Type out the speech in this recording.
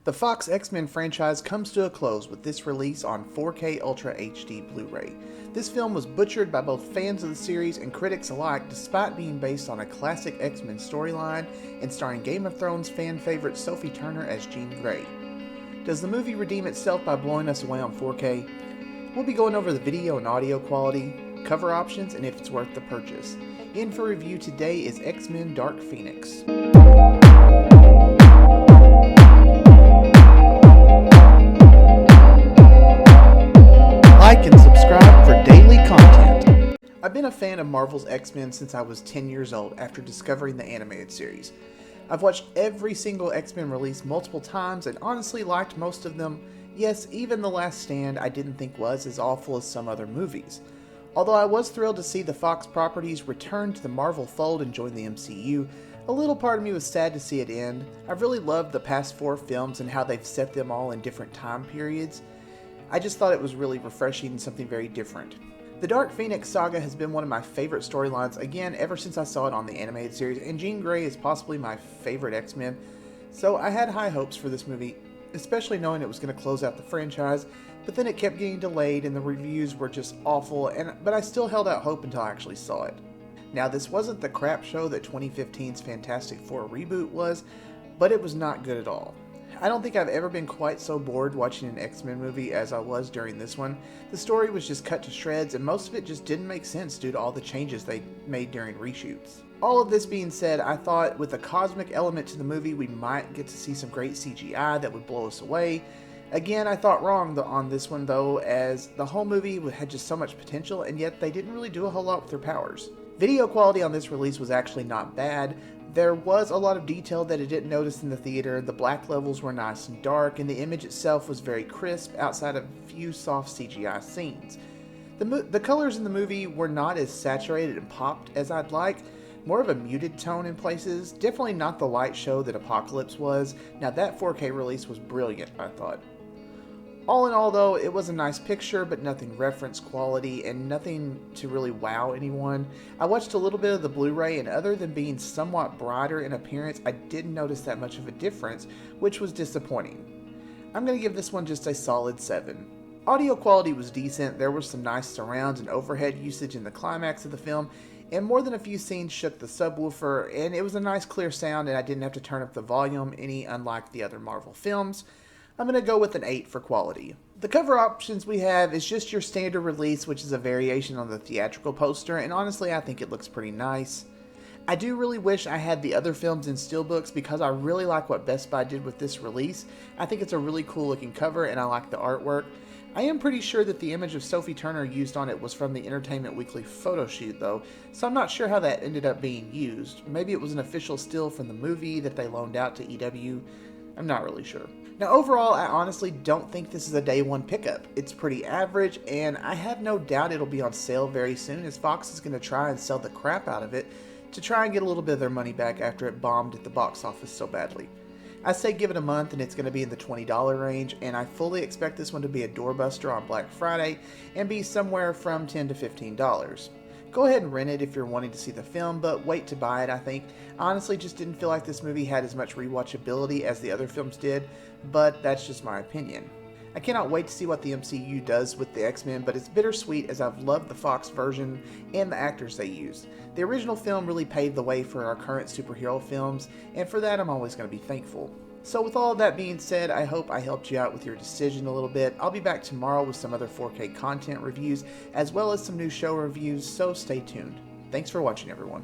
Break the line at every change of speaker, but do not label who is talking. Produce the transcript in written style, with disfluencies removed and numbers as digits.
The Fox X-Men franchise comes to a close with this release on 4K Ultra HD Blu-ray. This film was butchered by both fans of the series and critics alike despite being based on a classic X-Men storyline and starring Game of Thrones fan favorite Sophie Turner as Jean Grey. Does the movie redeem itself by blowing us away on 4K? We'll be going over the video and audio quality, cover options, and if it's worth the purchase. In for review today is X-Men DarkPhoenix. Like and subscribe for daily content. I've been a fan of Marvel's X-Men since I was 10 years old after discovering the animated series. I've watched every single X-Men release multiple times and honestly liked most of them. Yes, even The Last Stand I didn't think was as awful as some other movies. Although I was thrilled to see the Fox properties return to the Marvel fold and join the MCU, a little part of me was sad to see it end. I've really loved the past 4 films and how they've set them all in different time periods. I just thought it was really refreshing and something very different. The DarkPhoenix saga has been one of my favorite storylines, again, ever since I saw it on the animated series, and Jean Grey is possibly my favorite X-Men, so I had high hopes for this movie, especially knowing it was going to close out the franchise, but then it kept getting delayed and the reviews were just awful, but I still held out hope until I actually saw it. Now, this wasn't the crap show that 2015's Fantastic Four reboot was, but it was not good at all. I don't think I've ever been quite so bored watching an X-Men movie as I was during this one. The story was just cut to shreds and most of it just didn't make sense due to all the changes they made during reshoots. All of this being said, I thought with a cosmic element to the movie we might get to see some great CGI that would blow us away. Again, I thought wrong on this one though, as the whole movie had just so much potential and yet they didn't really do a whole lot with their powers. Video quality on this release was actually not bad. There was a lot of detail that I didn't notice in the theater. The black levels were nice and dark, and the image itself was very crisp outside of a few soft CGI scenes. The colors in the movie were not as saturated and popped as I'd like, more of a muted tone in places, definitely not the light show that Apocalypse was. Now that 4K release was brilliant, I thought. All in all though, it was a nice picture, but nothing reference quality and nothing to really wow anyone. I watched a little bit of the Blu-ray and other than being somewhat brighter in appearance, I didn't notice that much of a difference, which was disappointing. I'm going to give this one just a solid 7. Audio quality was decent, there were some nice surrounds and overhead usage in the climax of the film, and more than a few scenes shook the subwoofer, and it was a nice clear sound and I didn't have to turn up the volume any unlike the other Marvel films. I'm going to go with an 8 for quality. The cover options we have is just your standard release, which is a variation on the theatrical poster, and honestly I think it looks pretty nice. I do really wish I had the other films in steelbooks because I really like what Best Buy did with this release. I think it's a really cool looking cover and I like the artwork. I am pretty sure that the image of Sophie Turner used on it was from the Entertainment Weekly photo shoot though, so I'm not sure how that ended up being used. Maybe it was an official still from the movie that they loaned out to EW. I'm not really sure. Now overall, I honestly don't think this is a day one pickup. It's pretty average, and I have no doubt it'll be on sale very soon as Fox is going to try and sell the crap out of it to try and get a little bit of their money back after it bombed at the box office so badly. I say give it a month and it's going to be in the $20 range, and I fully expect this one to be a doorbuster on Black Friday and be somewhere from $10 to $15. Go ahead and rent it if you're wanting to see the film, but wait to buy it, I think. I honestly just didn't feel like this movie had as much rewatchability as the other films did, but that's just my opinion. I cannot wait to see what the MCU does with the X-Men, but it's bittersweet as I've loved the Fox version and the actors they used. The original film really paved the way for our current superhero films, and for that I'm always going to be thankful. So with all of that being said, I hope I helped you out with your decision a little bit. I'll be back tomorrow with some other 4K content reviews, as well as some new show reviews, so stay tuned. Thanks for watching, everyone.